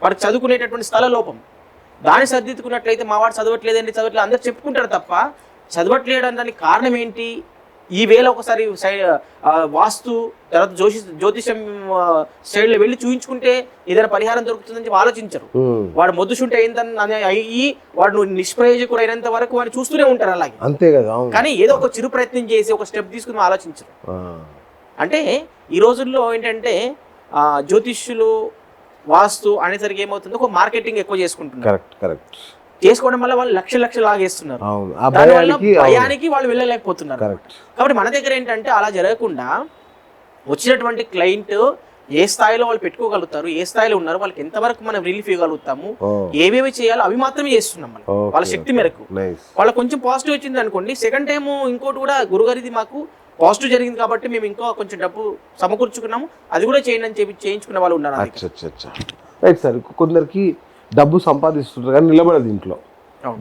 వాడికి చదువుకునేటటువంటి స్థల లోపం. దాన్ని సర్దిద్దుకున్నట్లయితే మా వాడు చదవట్లేదు అందరు చెప్పుకుంటారు తప్ప చదవట్లేడు అనడానికి కారణం ఏంటి? ఈ వేళ ఒకసారి వాస్తు తర్వాత జ్యోతిషం సైడ్లో వెళ్ళి చూయించుకుంటే ఏదైనా పరిహారం దొరుకుతుందని చెప్పి ఆలోచించరు. వాడు మొద్దుచుంటే అయిందని అయ్యి వాడు నిష్ప్రయోజకుడు అయినంత వరకు వాడిని చూస్తూనే ఉంటారు అలాగే, అంతే కదా. కానీ ఏదో ఒక చిరు ప్రయత్నం చేసి ఒక స్టెప్ తీసుకుని ఆలోచించరు. అంటే ఈ రోజుల్లో ఏంటంటే జ్యోతిష్యులు వాస్తు అనేసరికి ఏమవుతుందో ఒక మార్కెటింగ్ ఎక్కువ చేసుకుంటున్నారు. కరెక్ట్ చేసుకోవడం వల్ల వాళ్ళు లక్షలు లాగేస్తున్నారు. దానివల్ల భయానికి వాళ్ళు వెళ్ళలేకపోతున్నారు. కాబట్టి మన దగ్గర ఏంటంటే అలా జరగకుండా వచ్చినటువంటి క్లయింట్ ఏ స్థాయిలో వాళ్ళు పెట్టుకోగలుగుతారు, ఏ స్థాయిలో ఉన్నారు, వాళ్ళకి ఎంతవరకు మనం రిలీఫ్ ఇవ్వగలుగుతాము, ఏవేవి చేయాలో అవి మాత్రమే చేస్తున్నాం మనం వాళ్ళ శక్తి మేరకు. వాళ్ళకి కొంచెం పాజిటివ్ వచ్చింది అనుకోండి, సెకండ్ టైం ఇంకోటి కూడా గురుగారిది మాకు పాజిటివ్ జరిగింది కాబట్టి మేము ఇంకా కొంచెం డబ్బు సమకూర్చుకున్నాము, అది కూడా చేయండి అని చెప్పి చేయించుకునే వాళ్ళు ఉన్నారు. Right sir. కొందరికి డబ్బు సంపాదిస్తుంటారు కానీ నిలబడదు, ఇంట్లో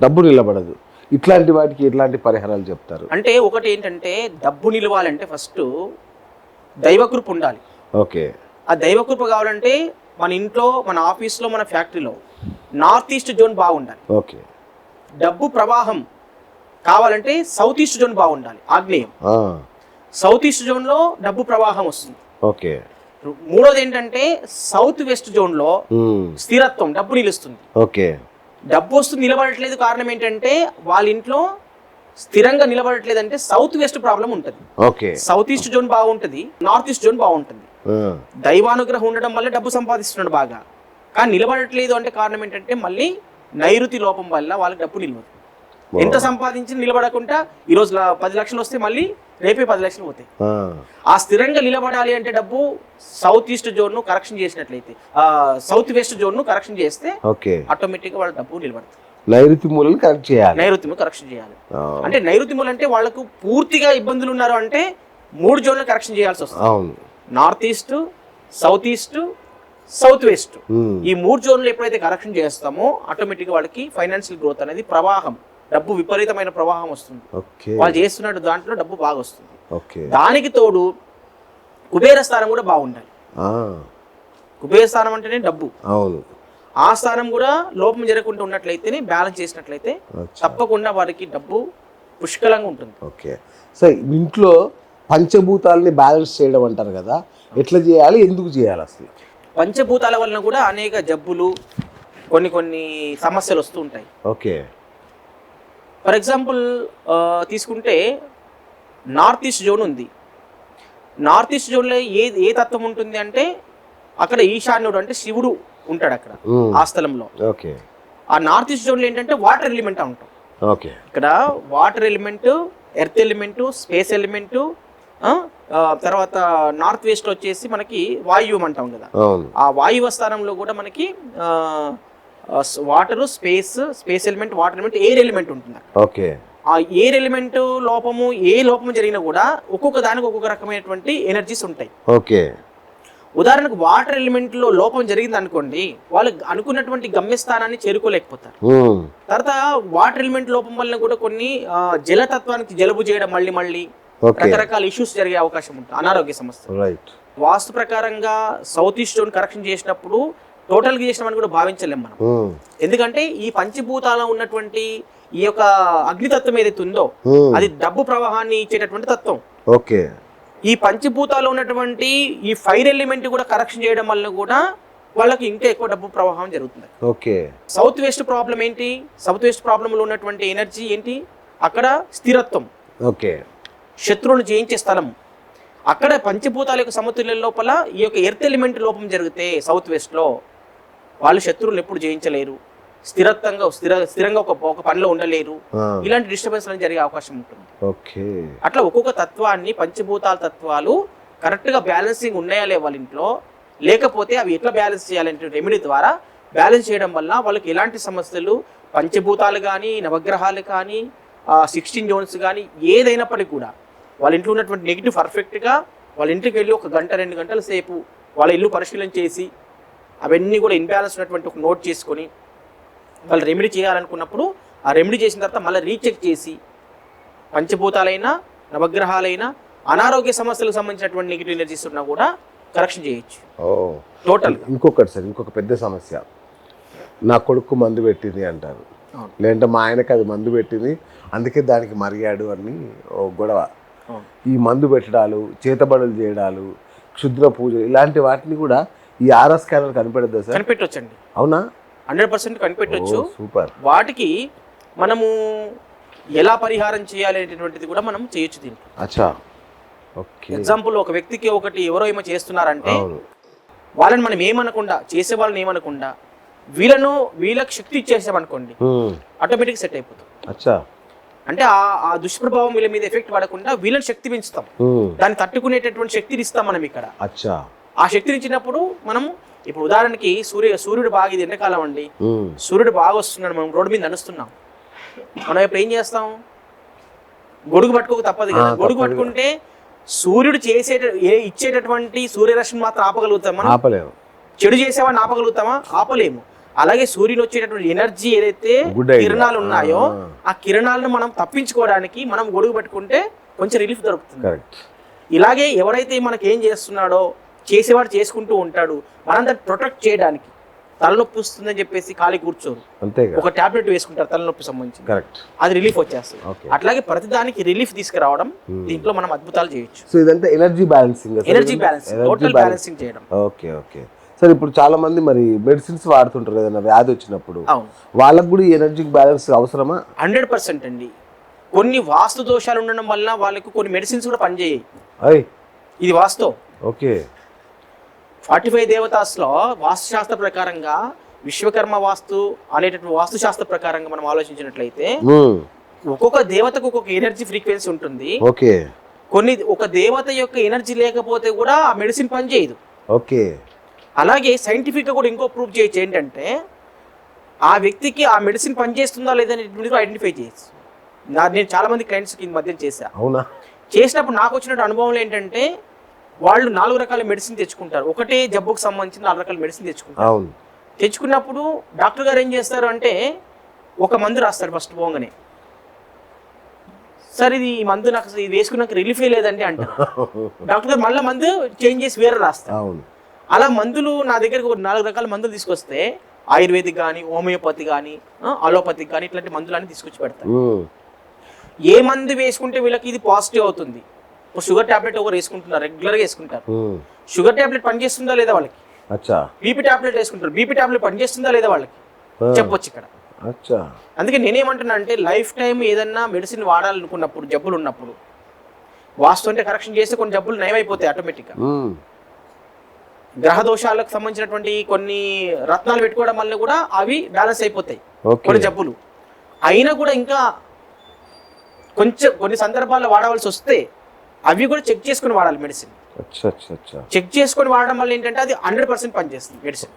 డబ్బు నిలబడదు. ఇట్లాంటి వాటికి ఎట్లాంటి పరిహారాలు చెప్తారు? అంటే ఒకటి ఏంటంటే డబ్బు నిలవాలంటే ఫస్ట్ దైవకృప ఉండాలి. ఓకే. ఆ దైవకృప కావాలంటే మన ఇంట్లో, మన ఆఫీస్లో, మన ఫ్యాక్టరీలో నార్త్ ఈస్ట్ జోన్ బాగుండాలి. ఓకే. డబ్బు ప్రవాహం కావాలంటే సౌత్ ఈస్ట్ జోన్ బాగుండాలి, ఆగ్నేయం. సౌత్ ఈస్ట్ జోన్ లో డబ్బు ప్రవాహం వస్తుంది. ఓకే. మూడోది ఏంటంటే సౌత్ వెస్ట్ జోన్ లో స్థిరత్వం, డబ్బు నిలుస్తుంది. ఓకే. డబ్బు వస్తుంది నిలబడట్లేదు, కారణం ఏంటంటే వాళ్ళ ఇంట్లో స్థిరంగా నిలబడట్లేదు అంటే సౌత్ వెస్ట్ ప్రాబ్లం ఉంటుంది. ఓకే. సౌత్ ఈస్ట్ జోన్ బాగుంటది, నార్త్ ఈస్ట్ జోన్ బాగుంటుంది. దైవానుగ్రహం ఉండడం వల్ల డబ్బు సంపాదిస్తున్నాడు బాగా, కానీ నిలబడట్లేదు అంటే కారణం ఏంటంటే మళ్ళీ నైరుతి లోపం వల్ల వాళ్ళకి డబ్బు నిలవదు. ఎంత సంపాదించి నిలబడకుండా ఈ రోజు 10 లక్షలు వస్తే మళ్ళీ రేపే 10 లక్షలు పోతాయి. ఆ స్థిరంగా నిలబడాలి అంటే డబ్బు సౌత్ ఈస్ట్ జోన్ ను కరెక్షన్ చేసినట్లయితే, సౌత్ వెస్ట్ జోన్ ను కరెక్షన్ చేస్తే ఆటోమేటిక్ గా వాళ్ళ డబ్బు నిలబడుతుంది. నైరుతి మూలను కరెక్ట్ చేయాలి. నైరుతి మూల కరెక్షన్ చేయాలి. అంటే నైరుతి మూల అంటే వాళ్ళకు పూర్తిగా ఇబ్బందులు ఉన్నారు అంటే 3 జోన్లు కరెక్షన్ చేయాల్సి వస్తుంది. North east, south east, south west, ఈ 3 జోన్లు ఎప్పుడైతే కరెక్షన్ చేస్తామో ఆటోమేటిక్ గా వాళ్ళకి ఫైనాన్షియల్ గ్రోత్ అనేది ప్రవాహం, డబ్బు విపరీతమైన ప్రవాహం వస్తుంది. వాళ్ళు చేస్తున్నట్టు దాంట్లో డబ్బు బాగా వస్తుంది. దానికి తోడు కుబేర స్థానం కూడా బాగుండాలి. కుబేర స్థానం అంటేనే డబ్బు. ఆ స్థానం కూడా లోపం జరగకుండా ఉన్నట్లయితేనే, బ్యాలెన్స్ చేసినట్లయితే తప్పకుండా వారికి డబ్బు పుష్కలంగా ఉంటుంది. ఓకే. సో ఇంట్లో పంచభూతాలని బ్యాలెన్స్ చేయడం అంటారు కదా, ఎట్లా చేయాలి, ఎందుకు చేయాలి అసలు? పంచభూతాల వలన కూడా అనేక జబ్బులు, కొన్ని సమస్యలు వస్తూ ఉంటాయి. ఓకే. ఫర్ ఎగ్జాంపుల్ తీసుకుంటే నార్త్ ఈస్ట్ జోన్ ఉంది. నార్త్ ఈస్ట్ జోన్లో ఏ తత్వం ఉంటుంది అంటే అక్కడ ఈశాన్యుడు అంటే శివుడు ఉంటాడు అక్కడ ఆ స్థలంలో. ఆ నార్త్ ఈస్ట్ జోన్లో ఏంటంటే వాటర్ ఎలిమెంట్ ఉంటాం. ఇక్కడ water element, earth element, space element, తర్వాత నార్త్ వెస్ట్ వచ్చేసి మనకి వాయువు అంటాం కదా, ఆ వాయువ స్థానంలో కూడా మనకి water, space element, water element, air element ఉంటుంది. ఓకే. ఆ ఎయిర్ ఎలిమెంట్ లోపము, ఏ లోపము జరిగినా కూడా ఒక్కొక్క దానికి ఒక్కొక్క రకమైనటువంటి ఎనర్జీస్ ఉంటాయి. ఓకే. ఉదాహరణకు వాటర్ ఎలిమెంట్ లో లోపం జరిగింది అనుకోండి, వాళ్ళు అనుకున్నటువంటి గమ్యస్థానాన్ని చేరుకోలేకపోతారు. తర్వాత వాటర్ ఎలిమెంట్ లోపం వల్ల కూడా కొన్ని జలతత్వానికి జలుబు చేయడం, మళ్ళీ రకరకాల ఇష్యూస్ జరిగే అవకాశం ఉంటుంది, అనారోగ్య సమస్యలు. వాస్తు ప్రకారంగా సౌత్ ఈస్ట్ జోన్ కరెక్షన్ చేసినప్పుడు టోటల్ గా చేసినామని కూడా భావించలేం మనం. ఎందుకంటే ఈ పంచభూతాలలో ఉన్నటువంటి ఈ యొక్క అగ్నితత్వం ఏదైతే ఉందో అది డబ్బు ప్రవాహాన్ని ఇచ్చేటటువంటి తత్వం. ఓకే. ఈ పంచభూతాల్లో ఉన్నటువంటి ఈ ఫైర్ ఎలిమెంట్ కూడా కరెక్షన్ చేయడం వల్ల కూడా వాళ్ళకి ఇంకా ఎక్కువ డబ్బు ప్రవాహం జరుగుతుంది. ఓకే. సౌత్ వెస్ట్ ప్రాబ్లం ఏంటి? సౌత్ వెస్ట్ ప్రాబ్లం లో ఉన్నటువంటి ఎనర్జీ ఏంటి? అక్కడ స్థిరత్వం. ఓకే. శత్రువును జయించే స్థలం. అక్కడ పంచభూతాల యొక్క సమతుల్య లోపల ఈ యొక్క ఎర్త్ ఎలిమెంట్ లోపం జరిగితే సౌత్ వెస్ట్ లో వాళ్ళు శత్రువులు ఎప్పుడు జయించలేరు, స్థిరంగా ఒక పనిలో ఉండలేరు, ఇలాంటి డిస్టర్బెన్స్ జరిగే అవకాశం ఉంటుంది. అట్లా ఒక్కొక్క తత్వాన్ని, పంచభూతాల తత్వాలు కరెక్ట్ గా బ్యాలెన్సింగ్ ఉన్నాయా లే వాళ్ళ ఇంట్లో, లేకపోతే అవి ఎట్లా బ్యాలెన్స్ చేయాలంటే రెమెడీ ద్వారా బ్యాలెన్స్ చేయడం వల్ల వాళ్ళకి ఎలాంటి సమస్యలు, పంచభూతాలు కానీ, నవగ్రహాలు కానీ, 16 జోన్స్ కానీ ఏదైనప్పటికీ కూడా వాళ్ళ ఇంట్లో ఉన్నటువంటి నెగిటివ్ పర్ఫెక్ట్గా వాళ్ళ ఇంటికి వెళ్ళి 1 గంట 2 గంటల సేపు వాళ్ళ ఇల్లు పరిశీలన చేసి అవన్నీ కూడా ఇన్బ్యాలెన్స్ ఉన్నటువంటి ఒక నోట్ చేసుకొని వాళ్ళు రెమెడీ చేయాలనుకున్నప్పుడు ఆ రెమెడీ చేసిన తర్వాత మళ్ళీ రీచెక్ చేసి పంచభూతాలైనా, నవగ్రహాలైనా, అనారోగ్య సమస్యలకు సంబంధించినటువంటి నెగిటివ్ ఎనర్జీస్ ఉన్నా కూడా కరెక్షన్ చేయొచ్చు. టోటల్. ఇంకొకటి సార్, ఇంకొక పెద్ద సమస్య, నా కొడుకు మందు పెట్టింది అంటారు, అవును. లేదంటే మా ఆయనకి అది మందు పెట్టింది అందుకే దానికి మరిగాడు అని ఓ గొడవ. అవును. ఈ మందు పెట్టడాలు, చేతబడులు చేయడాలు, క్షుద్ర పూజ ఇలాంటి వాటిని కూడా ఈ ఆర్ఎస్ స్కానర్ కనిపెడద్దా సార్? కనిపెట్టొచ్చండి, అవునా? 100% కనిపెట్టొచ్చు. సూపర్. వాటికి మనము ఎలా పరిహారం చేయాలి అనేటువంటిది కూడా మనం చేయొచ్చు దీంట్లో. అచ్చా, ఓకే. ఎగ్జాంపుల్, ఒక వ్యక్తికి ఒకటి ఎవరో ఏమో చేస్తున్నారంటే అవును. వాళ్ళని మనం ఏమనకుండా, చేసే వాళ్ళని ఏమనకుండా వీళ్ళకి శక్తి ఇచ్చేసామనుకోండి, ఆటోమేటిక్ సెట్ అయిపోతుంది. అచ్చా. అంటే ఆ దుష్ప్రభావం వీళ్ళ మీద ఎఫెక్ట్ పడకుండా వీళ్ళని శక్తి పెంచుతాం, దాన్ని తట్టుకునేటటువంటి శక్తిని ఇస్తాం మనం ఇక్కడ. అచ్చా. ఆ శక్తిని ఇచ్చినప్పుడు మనం ఇప్పుడు ఉదాహరణకి సూర్యుడు బాగా, ఇది ఎండాకాలం అండి, సూర్యుడు బాగా వస్తున్నాడు, మనం రోడ్డు మీద నడుస్తున్నాం, మనం ఇప్పుడు ఏం చేస్తాం? గొడుగు పట్టుకోక తప్పదు కదా. గొడుగు పట్టుకుంటే సూర్యుడు ఇచ్చేటటువంటి సూర్యరశ్మి మాత్రం ఆపగలుగుతాం మనం? ఆపలేము. చెడు చేసేవాడిని ఆపగలుగుతామా? ఆపలేము. అలాగే సూర్యుడు వచ్చేటటువంటి ఎనర్జీ ఏదైతే కిరణాలు ఉన్నాయో ఆ కిరణాలను మనం తప్పించుకోవడానికి మనం గొడుగు పట్టుకుంటే కొంచెం రిలీఫ్ దొరుకుతుంది. ఇలాగే ఎవరైతే మనకి ఏం చేస్తున్నాడో చేసేవాడు చేసుకుంటూ ఉంటాడు, మనం దాన్ని ప్రొటెక్ట్ చేయడానికి తలనొప్పి వస్తుందని చెప్పేసి ఖాళీ కూర్చోరు, ఒక టాబ్లెట్ వేసుకుంటారు తలనొప్పి సంబంధించి, అది రిలీఫ్ వచ్చేస్తుంది. అట్లాగే ప్రతిదానికి రిలీఫ్ తీసుకురావడం, దీంట్లో మనం అద్భుతాలు చేయొచ్చు. సో ఇదంతా ఎనర్జీ బ్యాలెన్సింగ్, టోటల్ బ్యాలెన్సింగ్ చేయడం. Okay okay sir. ఇప్పుడు చాలా మంది మరి మెడిసిన్స్ వాడుతుంటారు ఏదైనా వ్యాధి వచ్చినప్పుడు, వాళ్ళకు కూడా ఈ ఎనర్జీ బ్యాలెన్స్ అవసరమా? 100% అండి. కొన్ని వాస్తు దోషాలు ఉండడం వల్ల వాళ్ళకి కొన్ని మెడిసిన్స్ కూడా పనిచేయాయి, ఇది వాస్తవం. ఓకే. 45 దేవతాస్లో వాస్తుశాస్త్ర ప్రకారంగా, విశ్వకర్మ వాస్తు అనేటటువంటి వాస్తుశాస్త్ర ప్రకారంగా మనం ఆలోచించినట్లయితే ఒక్కొక్క దేవతకు ఒక్కొక్క ఎనర్జీ ఫ్రీక్వెన్సీ ఉంటుంది. ఓకే. ఒక దేవత యొక్క ఎనర్జీ లేకపోతే కూడా ఆ మెడిసిన్ పనిచేయదు. ఓకే. అలాగే సైంటిఫిక్ గా కూడా ఇంకో ప్రూఫ్ చేయొచ్చు, ఏంటంటే ఆ వ్యక్తికి ఆ మెడిసిన్ పనిచేస్తుందా లేదని ఐడెంటిఫై చేయొచ్చు. నేను చాలా మంది క్లయింట్స్కి ఈ మధ్య చేశా. అవునా? చేసినప్పుడు నాకు వచ్చిన అనుభవం ఏంటంటే, వాళ్ళు 4 రకాల మెడిసిన్ తెచ్చుకుంటారు, ఒకటే జబ్బుకు సంబంధించిన 4 రకాల మెడిసిన్ తెచ్చుకుంటారు. తెచ్చుకున్నప్పుడు డాక్టర్ గారు ఏం చేస్తారు అంటే, ఒక మందు రాస్తారు ఫస్ట్ పోగానే, సార్ ఇది మందు నాకు ఇది వేసుకున్నాక రిలీఫ్ లేదండి అంటారు. డాక్టర్ గారు మళ్ళీ మందు చేంజ్ చేసి వేరే రాస్తారు. అలా మందులు నా దగ్గరకు 4 రకాల మందులు తీసుకొస్తే, ఆయుర్వేదిక్ కానీ, హోమియోపతి కానీ, అలోపతిక్ కానీ, ఇట్లాంటి మందులన్నీ తీసుకొచ్చి పెడతారు. ఏ మందు వేసుకుంటే వీళ్ళకి ఇది పాజిటివ్ అవుతుంది? షుగర్ టాబ్లెట్ ఒకరు వేసుకుంటున్నారు, రెగ్యులర్గా వేసుకుంటారు, షుగర్ టాబ్లెట్ పనిచేస్తుందా లేదా వాళ్ళకి? బీపీ టాబ్లెట్ వేసుకుంటారు, బీపీ టాబ్లెట్ పనిచేస్తుందా లేదా వాళ్ళకి చెప్పొచ్చు ఇక్కడ. అందుకే నేనేమంటున్నా అంటే, లైఫ్ టైం ఏదన్నా మెడిసిన్ వాడాలనుకున్నప్పుడు, జబ్బులు ఉన్నప్పుడు వాస్తు అంటే కరెక్షన్ చేస్తే కొన్ని జబ్బులు నయమైపోతాయి ఆటోమేటిక్గా. గ్రహ దోషాలకు సంబంధించినటువంటి కొన్ని రత్నాలు పెట్టుకోవడం వల్ల కూడా అవి బ్యాలెన్స్ అయిపోతాయి కొన్ని జబ్బులు. అయినా కూడా ఇంకా కొన్ని సందర్భాల్లో వాడవలసి వస్తే అవి కూడా చెక్ చేసుకుని వాడాలి మెడిసిన్. చెక్ చేసుకొని వాడడం వల్ల ఏంటంటే అది 100% పనిచేస్తుంది మెడిసిన్.